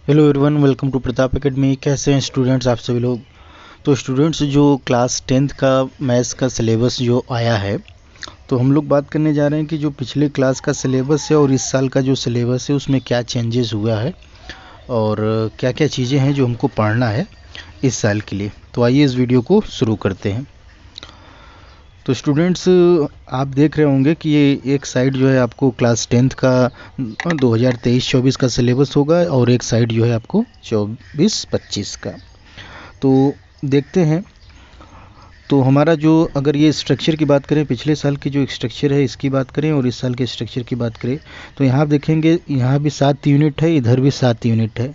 Hello everyone, welcome to Pratap Academy. कैसे हैं students आप सभी लोग। तो स्टूडेंट्स, जो क्लास 10th का मैथ्स का सिलेबस जो आया है, तो हम लोग बात करने जा रहे हैं कि जो पिछले क्लास का सिलेबस है और इस साल का जो सिलेबस है उसमें क्या चेंजेस हुआ है और क्या क्या चीज़ें हैं जो हमको पढ़ना है इस साल के लिए। तो आइए इस वीडियो को शुरू करते हैं। तो स्टूडेंट्स, आप देख रहे होंगे कि ये एक साइड जो है आपको क्लास 10th का 2023-24 का सिलेबस होगा और एक साइड जो है आपको 24-25 का। तो देखते हैं। तो हमारा जो, अगर ये स्ट्रक्चर की बात करें, पिछले साल की जो स्ट्रक्चर है इसकी बात करें और इस साल के स्ट्रक्चर की बात करें, तो यहाँ आप देखेंगे यहाँ भी 7 यूनिट है, इधर भी 7 यूनिट है।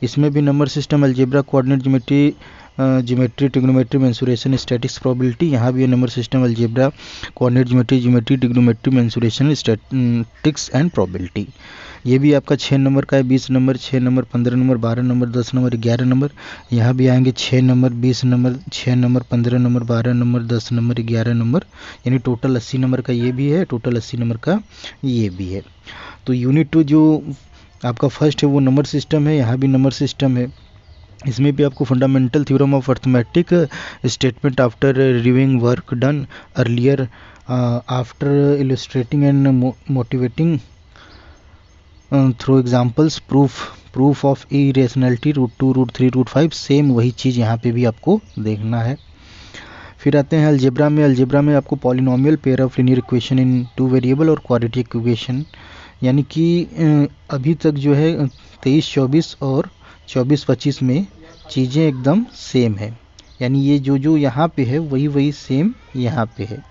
इसमें भी number system, algebra, coordinate geometry, geometry, trigonometry, mensuration, statics, probability. यहाँ भी है number system, algebra, coordinate geometry, geometry, trigonometry, mensuration, statics and probability. ये भी आपका 6 नंबर का है, 20 number, 6 number, 15 number, 12 number, 10 number, 11 number. यहाँ भी आएंगे 6 number, 20 number, 6 number, 15 number, 12 number, 10 number, 11 number, यानी टोटल 80 नंबर का ये भी है, टोटल 80 नंबर का ये भी है। तो यूनिट 2 जो आपका फर्स्ट है वो नंबर सिस्टम है, यहाँ भी नंबर सिस्टम है। इसमें भी आपको fundamental theorem of arithmetic, statement after reviewing work done earlier, after illustrating and motivating through examples, proof of irrationality, √2, √3, √5, same वही चीज़ यहाँ पे भी आपको देखना है। फिर आते हैं अलजेब्रा में। अलजेब्रा में आपको polynomial, pair of linear equation in 2 variable और क्वाड्रेटिक इक्वेशन, यानी कि अभी तक जो है 23-24 और 24-25 में चीज़ें एकदम सेम है, यानी ये जो यहाँ पे है वही सेम यहाँ पे है।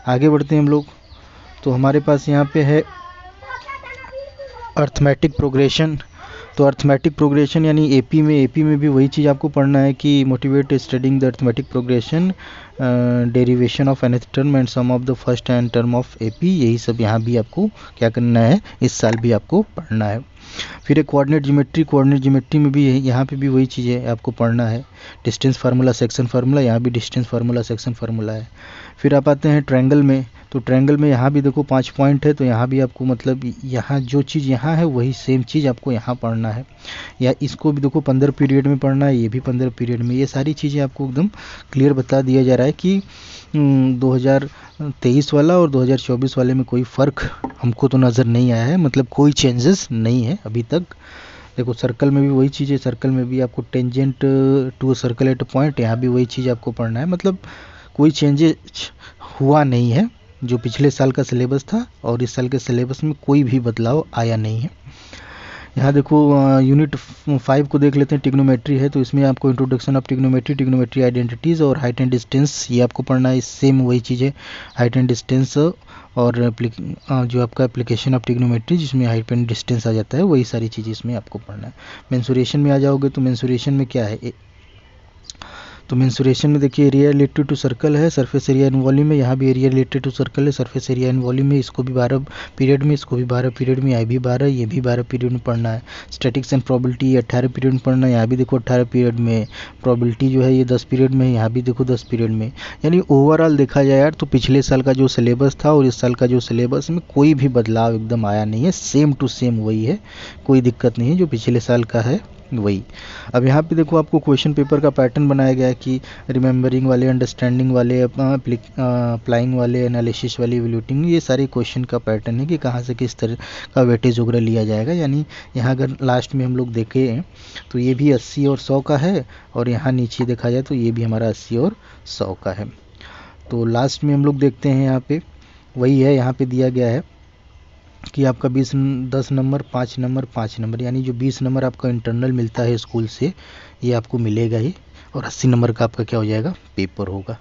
आगे बढ़ते हैं हम लोग। तो हमारे पास यहाँ पे है अर्थमेटिक प्रोग्रेशन। तो अर्थमेटिक प्रोग्रेशन यानी एपी में भी वही चीज़ आपको पढ़ना है कि motivate studying the arithmetic progression, derivation of nth term and sum of the first n term of AP, यही सब यहाँ भी आपको क्या करना है, इस साल भी आपको पढ़ना है। फिर एक कोऑर्डिनेट ज्योमेट्री में भी यहाँ पे भी वही चीज़ें आपको पढ़ना है। डिस्टेंस फार्मूला, सेक्शन फार्मूला, यहाँ भी डिस्टेंस फार्मूला, सेक्शन फार्मूला है। फिर आप आते हैं ट्रायंगल में। तो ट्रायंगल में यहाँ भी देखो 5 पॉइंट है, तो यहाँ भी आपको मतलब यहाँ जो चीज़ यहाँ है वही सेम चीज़ आपको यहाँ पढ़ना है, या इसको भी देखो 15 पीरियड में पढ़ना है, ये भी 15 पीरियड में। ये सारी चीज़ें आपको एकदम क्लियर बता दिया जा रहा है कि 2023 वाला और 2024 वाले में कोई फ़र्क हमको तो नज़र नहीं आया है, मतलब कोई चेंजेस नहीं है अभी तक। देखो सर्कल में भी वही चीज़ है, सर्कल में भी आपको tangent to circle at point, यहाँ भी वही चीज़ आपको पढ़ना है, मतलब कोई चेंजेस हुआ नहीं है। जो पिछले साल का सिलेबस था और इस साल के सिलेबस में कोई भी बदलाव आया नहीं है। यहाँ देखो यूनिट 5 को देख लेते हैं, ट्रिग्नोमेट्री है। तो इसमें आपको introduction of trigonometry, trigonometry identities और हाइट एंड डिस्टेंस, ये आपको पढ़ना है। सेम वही चीज़ है, हाइट एंड डिस्टेंस और जो आपका एप्लीकेशन ऑफ ट्रिग्नोमेट्री जिसमें हाइट एंड डिस्टेंस आ जाता है, वही सारी चीज़ें इसमें आपको पढ़ना है। मेंसुरेशन में आ जाओगे तो मेंसुरेशन में क्या है, तो मेंसुरेशन में देखिए एरिया रिलेटेड टू सर्कल है, सरफेस एरिया एंड वॉल्यूम में, यहाँ भी एरिया रिलेटेड टू सर्कल है, सरफेस एरिया एंड वॉल्यूम में। इसको भी 12 पीरियड में, इसको भी 12 पीरियड में, यहाँ भी 12, ये भी 12 पीरियड में पढ़ना है। स्टैटिक्स एंड प्रोबेबिलिटी 18 पीरियड में पढ़ना है, यहाँ भी देखो 18 पीरियड में। प्रोबेबिलिटी जो है ये 10 पीरियड में, यहाँ भी देखो 10 पीरियड में। यानी ओवरऑल देखा जाए यार, तो पिछले साल का जो सिलेबस था और इस साल का जो सिलेबस में कोई भी बदलाव एकदम आया नहीं है, सेम टू सेम वही है, कोई दिक्कत नहीं है, जो पिछले साल का है वही। अब यहाँ पे देखो आपको क्वेश्चन पेपर का पैटर्न बनाया गया है कि रिमेंबरिंग वाले, अंडरस्टैंडिंग वाले, अप्लाइंग वाले, एनालिसिस वाले, इवैल्यूएटिंग, ये सारे क्वेश्चन का पैटर्न है कि कहाँ से किस तरह का वेटेज वगैरह लिया जाएगा। यानी यहाँ अगर लास्ट में हम लोग देखें तो ये भी 80 और 100 का है, और यहाँ नीचे देखा जाए तो ये भी हमारा 80 और 100 का है। तो लास्ट में हम लोग देखते हैं, यहाँ पे वही है, यहाँ पे दिया गया है कि आपका 10 नंबर, 5 नंबर, 5 नंबर, यानी जो 20 नंबर आपका इंटरनल मिलता है स्कूल से, ये आपको मिलेगा ही, और 80 नंबर का आपका क्या हो जाएगा, पेपर होगा।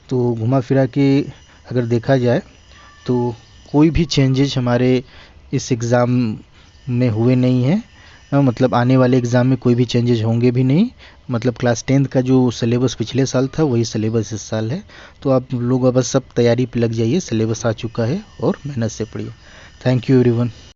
तो घुमा फिरा के अगर देखा जाए तो कोई भी चेंजेज हमारे इस एग्ज़ाम में हुए नहीं हैं, मतलब आने वाले एग्ज़ाम में कोई भी चेंजेज होंगे भी नहीं। मतलब क्लास 10th का जो सिलेबस पिछले साल था वही सिलेबस इस साल है। तो आप लोग बस सब तैयारी पे लग जाइए, सिलेबस आ चुका है और मेहनत से पढ़िए। Thank you everyone.